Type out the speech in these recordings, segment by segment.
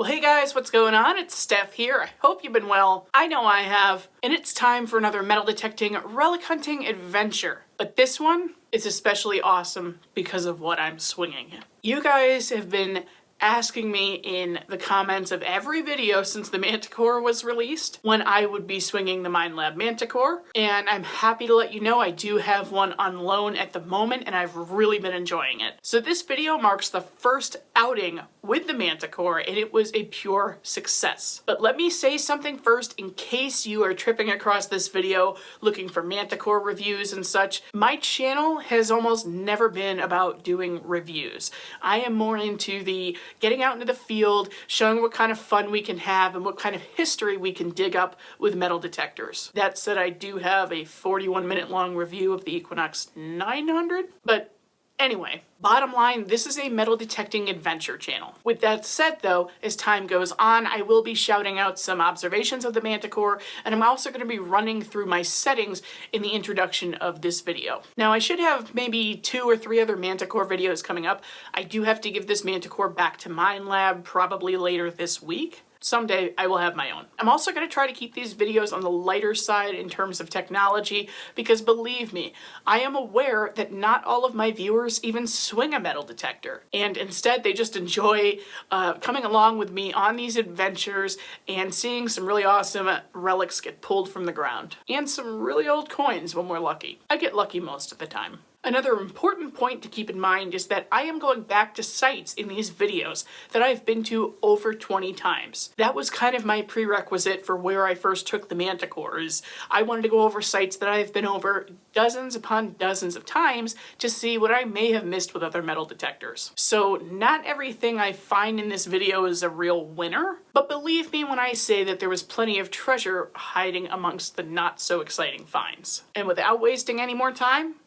Well, hey guys, what's going on? It's Steph here. I hope you've been well. I know I have. And it's time for another metal detecting relic hunting adventure. But this one is especially awesome because of what I'm swinging. You guys have been asking me in the comments of every video since the Manticore was released when I would be swinging the Minelab Manticore, and I'm happy to let you know I do have one on loan at the moment and I've really been enjoying it. So this video marks the first outing with the Manticore and it was a pure success. But let me say something first in case you are tripping across this video looking for Manticore reviews and such. My channel has almost never been about doing reviews. I am more into the getting out into the field, showing what kind of fun we can have and what kind of history we can dig up with metal detectors. That said, I do have a 41-minute long review of the Equinox 900, but anyway, bottom line, this is a metal detecting adventure channel. With that said though, as time goes on, I will be shouting out some observations of the Manticore, and I'm also going to be running through my settings in the introduction of this video. Now I should have maybe 2 or 3 other Manticore videos coming up. I do have to give this Manticore back to Minelab probably later this week. Someday I will have my own. I'm also going to try to keep these videos on the lighter side in terms of technology because believe me, I am aware that not all of my viewers even swing a metal detector, and instead they just enjoy coming along with me on these adventures and seeing some really awesome relics get pulled from the ground. And some really old coins when we're lucky. I get lucky most of the time. Another important point to keep in mind is that I am going back to sites in these videos that I've been to over 20 times. That was kind of my prerequisite for where I first took the Manticore, is I wanted to go over sites that I've been over dozens upon dozens of times to see what I may have missed with other metal detectors. So not everything I find in this video is a real winner, but believe me when I say that there was plenty of treasure hiding amongst the not so exciting finds. And without wasting any more time,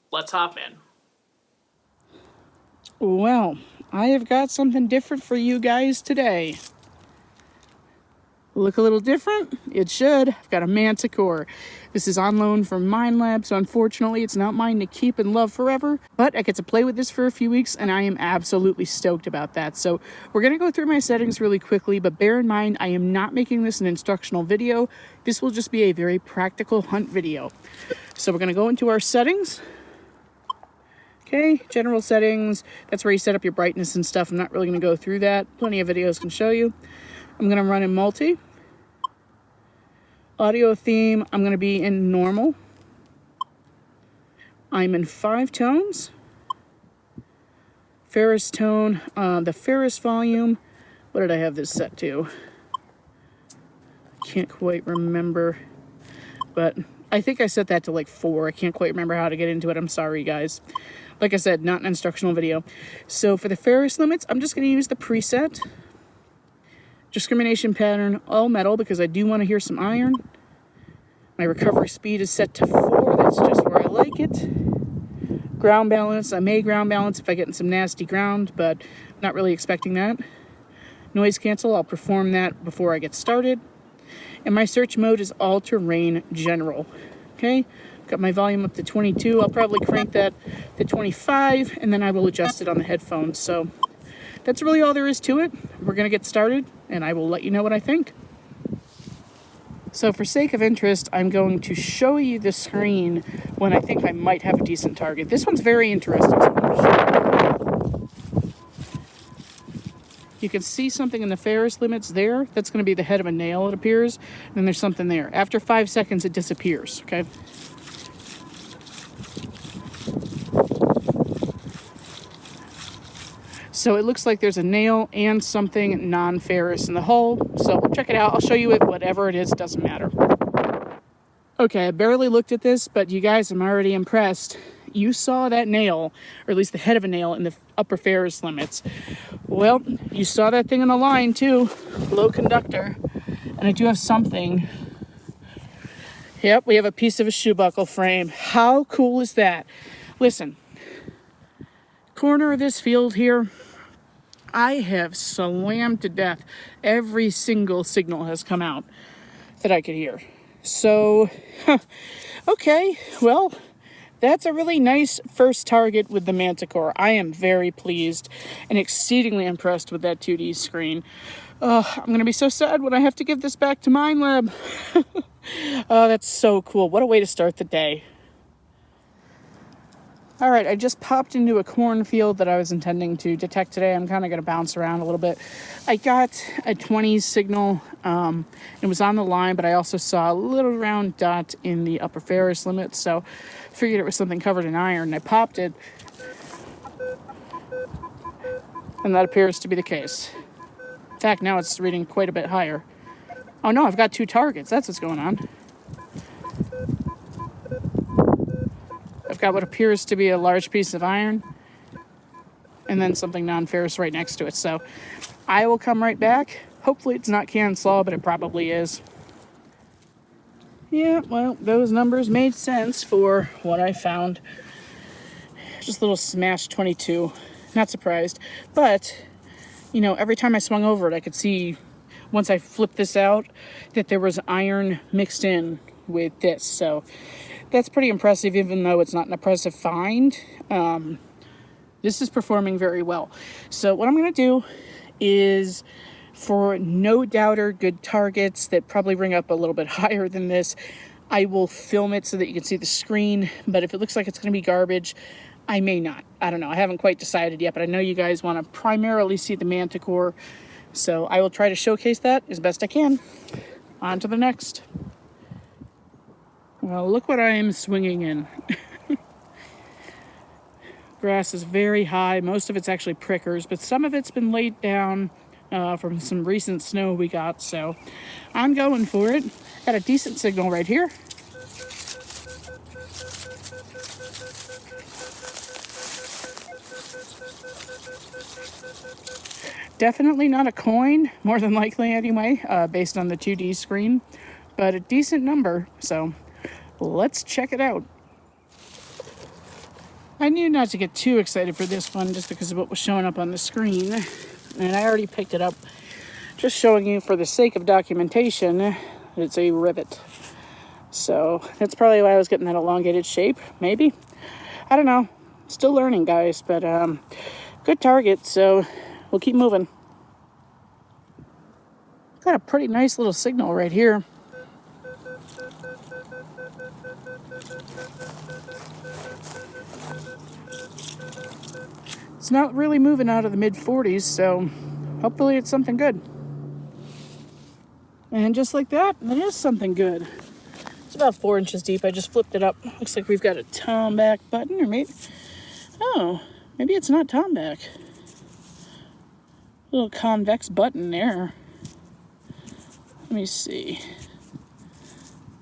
let's hop in. Well, I have got something different for you guys today. Look a little different? It should. I've got a Manticore. This is on loan from Minelab, so unfortunately it's not mine to keep and love forever, but I get to play with this for a few weeks and I am absolutely stoked about that. So we're going to go through my settings really quickly, but bear in mind I am not making this an instructional video. This will just be a very practical hunt video. So we're going to go into our settings. Okay, general settings, that's where you set up your brightness and stuff. I'm not really going to go through that. Plenty of videos can show you. I'm going to run in multi. Audio theme, I'm going to be in normal. I'm in 5 tones. Ferrous tone, the ferrous volume, what did I have this set to? Can't quite remember, but I think I set that to like 4. I can't quite remember how to get into it. I'm sorry, guys. Like I said, not an instructional video. So for the ferrous limits, I'm just going to use the preset. Discrimination pattern, all metal, because I do want to hear some iron. My recovery speed is set to 4. That's just where I like it. Ground balance, I may ground balance if I get in some nasty ground, but not really expecting that. Noise cancel, I'll perform that before I get started. And my search mode is all terrain general. Okay, got my volume up to 22. I'll probably crank that to 25 and then I will adjust it on the headphones. So that's really all there is to it. We're going to get started and I will let you know what I think. So for sake of interest, I'm going to show you the screen when I think I might have a decent target. This one's very interesting. So you can see something in the ferrous limits there. That's going to be the head of a nail, it appears. And then there's something there. After 5 seconds, it disappears, okay? So it looks like there's a nail and something non-ferrous in the hole. So check it out. I'll show you it. Whatever it is, doesn't matter. Okay, I barely looked at this, but you guys, I'm already impressed. You saw that nail, or at least the head of a nail in the upper ferrous limits. Well, you saw that thing in the line too. Low conductor. And I do have something. Yep, we have a piece of a shoe buckle frame. How cool is that? Listen, corner of this field here, I have slammed to death. Every single signal has come out that I could hear. So, okay, well, that's a really nice first target with the Manticore. I am very pleased and exceedingly impressed with that 2D screen. I'm going to be so sad when I have to give this back to Minelab. Oh, that's so cool. What a way to start the day. All right, I just popped into a cornfield that I was intending to detect today. I'm kind of going to bounce around a little bit. I got a 20 signal. It was on the line, but I also saw a little round dot in the upper ferrous limit, so I figured it was something covered in iron, and I popped it. And that appears to be the case. In fact, now it's reading quite a bit higher. Oh no, I've got 2 targets. That's what's going on. I've got what appears to be a large piece of iron and then something non-ferrous right next to it. So I will come right back. Hopefully it's not can slaw, but it probably is. Yeah, well, those numbers made sense for what I found. Just a little smashed 22. Not surprised. But, you know, every time I swung over it, I could see, once I flipped this out, that there was iron mixed in with this. So that's pretty impressive, even though it's not an impressive find. This is performing very well. So what I'm going to do is, for no doubter good targets that probably ring up a little bit higher than this, I will film it so that you can see the screen. But if it looks like it's going to be garbage, I may not. I don't know. I haven't quite decided yet, but I know you guys want to primarily see the Manticore. So I will try to showcase that as best I can. On to the next. Well, look what I am swinging in. Grass is very high. Most of it's actually prickers, but some of it's been laid down from some recent snow we got, so I'm going for it. Got a decent signal right here. Definitely not a coin, more than likely anyway, based on the 2D screen, but a decent number, so let's check it out. I knew not to get too excited for this one just because of what was showing up on the screen, and I already picked it up. Just showing you for the sake of documentation, it's a rivet. So that's probably why I was getting that elongated shape, maybe. I don't know. Still learning, guys, but good target, so we'll keep moving. Got a pretty nice little signal right here. It's not really moving out of the mid-40s, so hopefully it's something good. And just like that, it is something good. It's about 4 inches deep. I just flipped it up. Looks like we've got a tomback button, or maybe... Oh, maybe it's not tomback. Little convex button there. Let me see.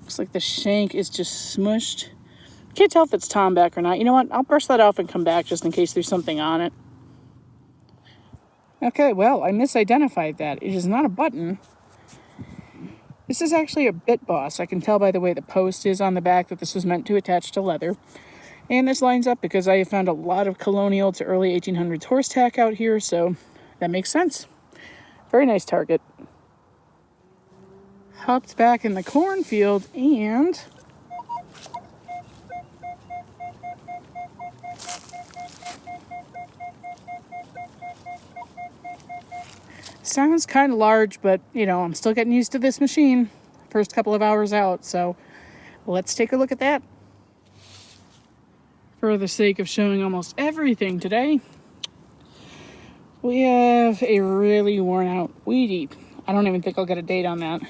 Looks like the shank is just smushed. Can't tell if it's tomback or not. You know what? I'll brush that off and come back just in case there's something on it. Okay, well, I misidentified that. It is not a button. This is actually a bit boss. I can tell by the way the post is on the back that this was meant to attach to leather. And this lines up because I have found a lot of colonial to early 1800s horse tack out here, so that makes sense. Very nice target. Hopped back in the cornfield and... sounds kind of large, but, you know, I'm still getting used to this machine. First couple of hours out, so let's take a look at that. For the sake of showing almost everything today, we have a really worn out weedy. I don't even think I'll get a date on that.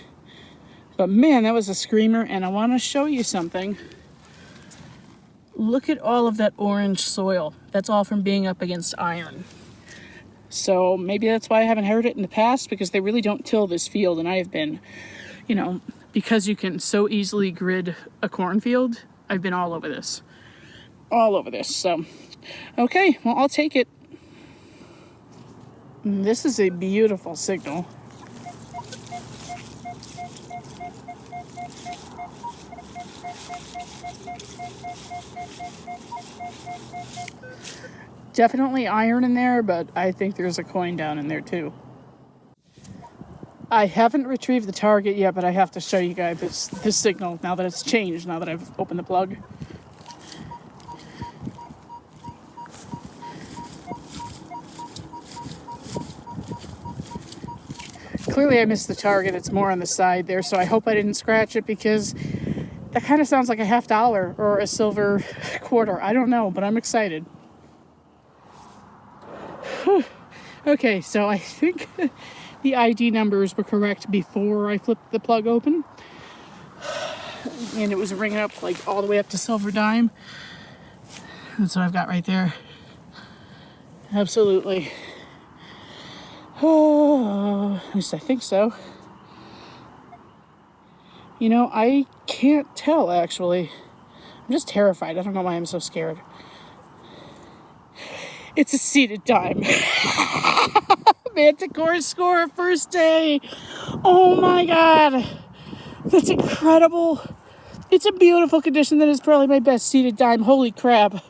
But man, that was a screamer, and I want to show you something. Look at all of that orange soil. That's all from being up against iron. So maybe that's why I haven't heard it in the past, because they really don't till this field, and I have been, you know, because you can so easily grid a cornfield, I've been all over this. All over this, so. Okay, well, I'll take it. This is a beautiful signal. Definitely iron in there, but I think there's a coin down in there too. I haven't retrieved the target yet, but I have to show you guys this signal now that it's changed, now that I've opened the plug. clearly I missed the target. It's more on the side there, so I hope I didn't scratch it, because that kind of sounds like a $50 or a silver quarter. I don't know, but I'm excited. Okay, so I think the ID numbers were correct before I flipped the plug open. And it was ringing up like all the way up to silver dime. That's what I've got right there. Absolutely. Oh, at least I think so. You know, I can't tell, actually. I'm just terrified. I don't know why I'm so scared. It's a seated dime. Manticore score, first day. Oh my God. That's incredible. It's a beautiful condition. That is probably my best seated dime. Holy crap.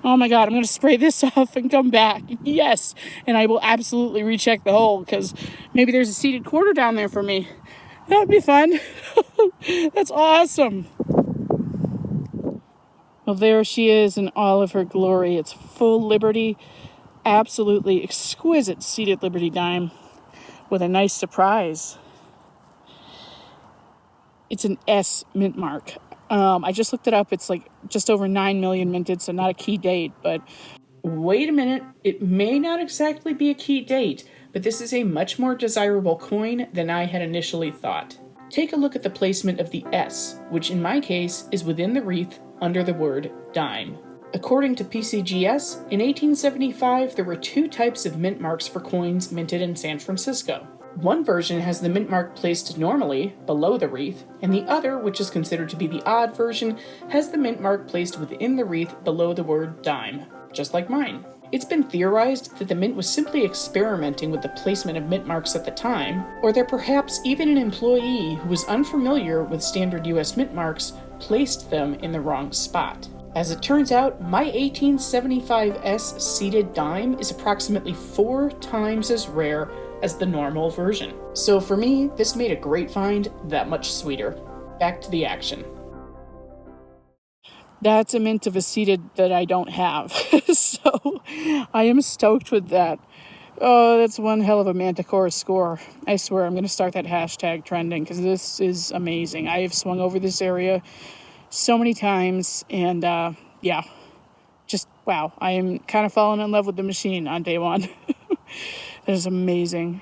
Oh my God, I'm going to spray this off and come back. Yes. And I will absolutely recheck the hole, because maybe there's a seated quarter down there for me. That would be fun. That's awesome. Well, there she is in all of her glory. It's full Liberty. Absolutely exquisite seated Liberty dime with a nice surprise. It's an S mint mark. I just looked it up. It's like just over 9 million minted, so not a key date, but wait a minute. It may not exactly be a key date, but this is a much more desirable coin than I had initially thought. Take a look at the placement of the S, which in my case is within the wreath under the word dime. According to PCGS, in 1875 there were 2 types of mint marks for coins minted in San Francisco. One version has the mint mark placed normally, below the wreath, and the other, which is considered to be the odd version, has the mint mark placed within the wreath below the word dime, just like mine. It's been theorized that the mint was simply experimenting with the placement of mint marks at the time, or that perhaps even an employee who was unfamiliar with standard US mint marks placed them in the wrong spot. As it turns out, my 1875S seated dime is approximately 4 times as rare as the normal version. So for me, this made a great find that much sweeter. Back to the action. That's a mint of a seated that I don't have. So I am stoked with that. Oh, that's one hell of a Manticore score. I swear I'm going to start that hashtag trending, because this is amazing. I have swung over this area so many times, and yeah, just wow. I am kind of falling in love with the machine on day one. That is amazing.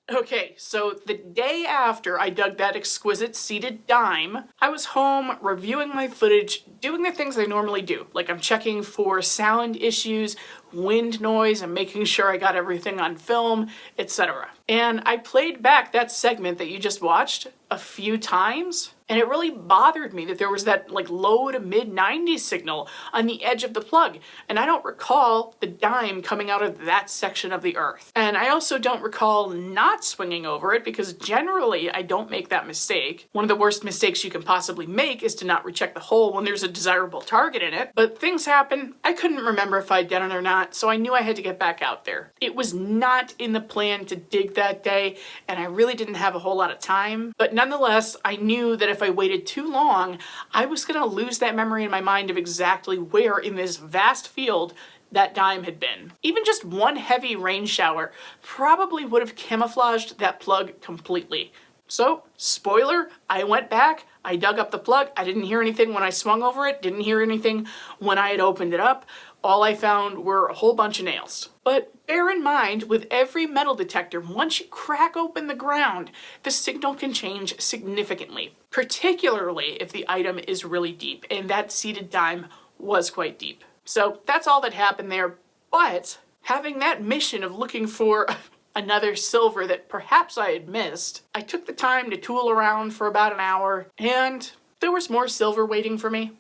Okay, so the day after I dug that exquisite seated dime, I was home reviewing my footage, doing the things I normally do. Like I'm checking for sound issues, wind noise, and making sure I got everything on film, etc. And I played back that segment that you just watched a few times, and it really bothered me that there was that like low to mid 90s signal on the edge of the plug, and I don't recall the dime coming out of that section of the earth. And I also don't recall not swinging over it, because generally I don't make that mistake. One of the worst mistakes you can possibly make is to not recheck the hole when there's a desirable target in it. But things happen. I couldn't remember if I'd done it or not, so I knew I had to get back out there. It was not in the plan to dig that day, and I really didn't have a whole lot of time, but nonetheless, I knew that if I waited too long, I was going to lose that memory in my mind of exactly where in this vast field that dime had been. Even just one heavy rain shower probably would have camouflaged that plug completely. So, spoiler, I went back, I dug up the plug, I didn't hear anything when I swung over it, didn't hear anything when I had opened it up. All I found were a whole bunch of nails. But bear in mind, with every metal detector, once you crack open the ground, the signal can change significantly, particularly if the item is really deep, and that seated dime was quite deep. So that's all that happened there, but having that mission of looking for another silver that perhaps I had missed, I took the time to tool around for about an hour, and there was more silver waiting for me.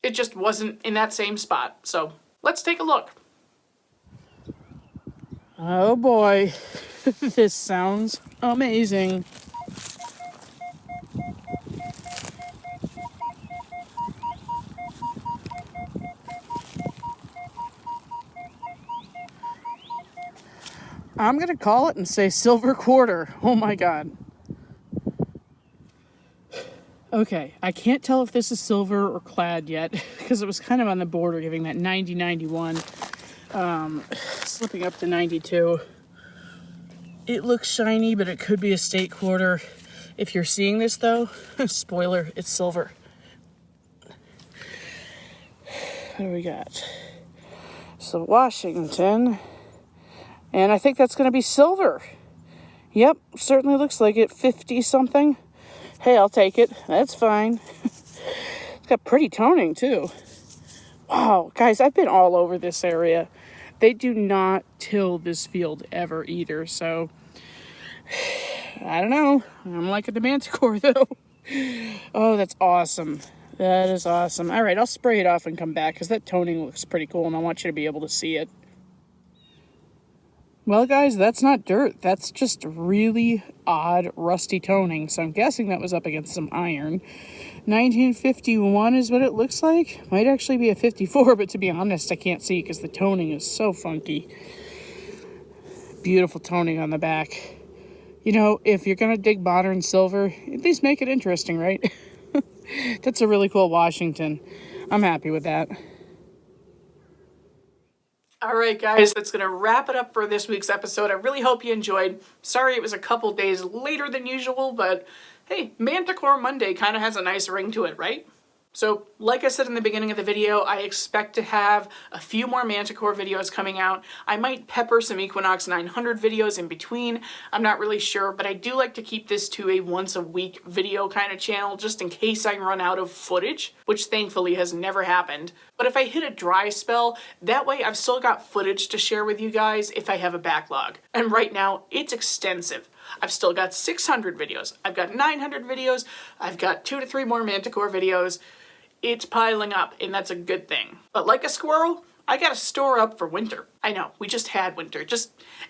It just wasn't in that same spot, so let's take a look. Oh boy, this sounds amazing. I'm gonna call it and say silver quarter. Oh my God. Okay, I can't tell if this is silver or clad yet, because it was kind of on the border, giving that 90-91, slipping up to 92. It looks shiny, but it could be a state quarter. If you're seeing this though, spoiler, it's silver. What do we got? So Washington, and I think that's going to be silver. Yep, certainly looks like it. 50 something. Hey, I'll take it. That's fine. It's got pretty toning too. Wow, guys, I've been all over this area. They do not till this field ever either, so I don't know. I'm liking the Manticore though. Oh, that's awesome. That is awesome. All right, I'll spray it off and come back because that toning looks pretty cool and I want you to be able to see it. Well, guys, that's not dirt. That's just really odd, rusty toning. So I'm guessing that was up against some iron. 1951 is what it looks like. Might actually be a 54, but to be honest, I can't see because the toning is so funky. Beautiful toning on the back. You know, if you're going to dig modern silver, at least make it interesting, right? That's a really cool Washington. I'm happy with that. All right, guys, that's going to wrap it up for this week's episode. I really hope you enjoyed. Sorry it was a couple days later than usual, but hey, Manticore Monday kind of has a nice ring to it, right? So, like I said in the beginning of the video, I expect to have a few more Manticore videos coming out. I might pepper some Equinox 900 videos in between. I'm not really sure, but I do like to keep this to a once-a-week video kind of channel, just in case I run out of footage, which thankfully has never happened. But if I hit a dry spell, that way I've still got footage to share with you guys if I have a backlog. And right now, it's extensive. I've still got 600 videos. I've got 900 videos. I've got 2 to 3 more Manticore videos. It's piling up, and that's a good thing. But like a squirrel, I gotta store up for winter. I know, we just had winter.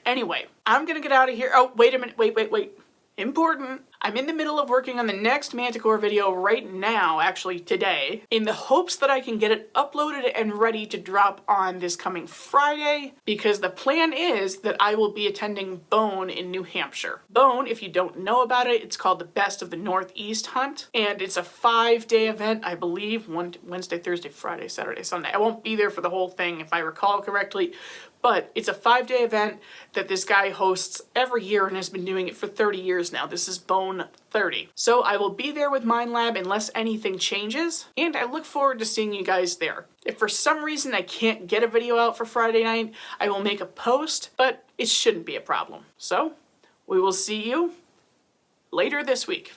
Anyway, I'm gonna get out of here. Oh, wait a minute, wait. Important. I'm in the middle of working on the next Manticore video right now, actually today, in the hopes that I can get it uploaded and ready to drop on this coming Friday, because the plan is that I will be attending Bone in New Hampshire. Bone, if you don't know about it, it's called the Best of the Northeast Hunt, and it's a 5-day event, I believe, Wednesday, Thursday, Friday, Saturday, Sunday. I won't be there for the whole thing if I recall correctly, but it's a 5-day event that this guy hosts every year and has been doing it for 30 years now. This is Bone 30. So I will be there with Minelab unless anything changes, and I look forward to seeing you guys there. If for some reason I can't get a video out for Friday night, I will make a post, but it shouldn't be a problem. So we will see you later this week.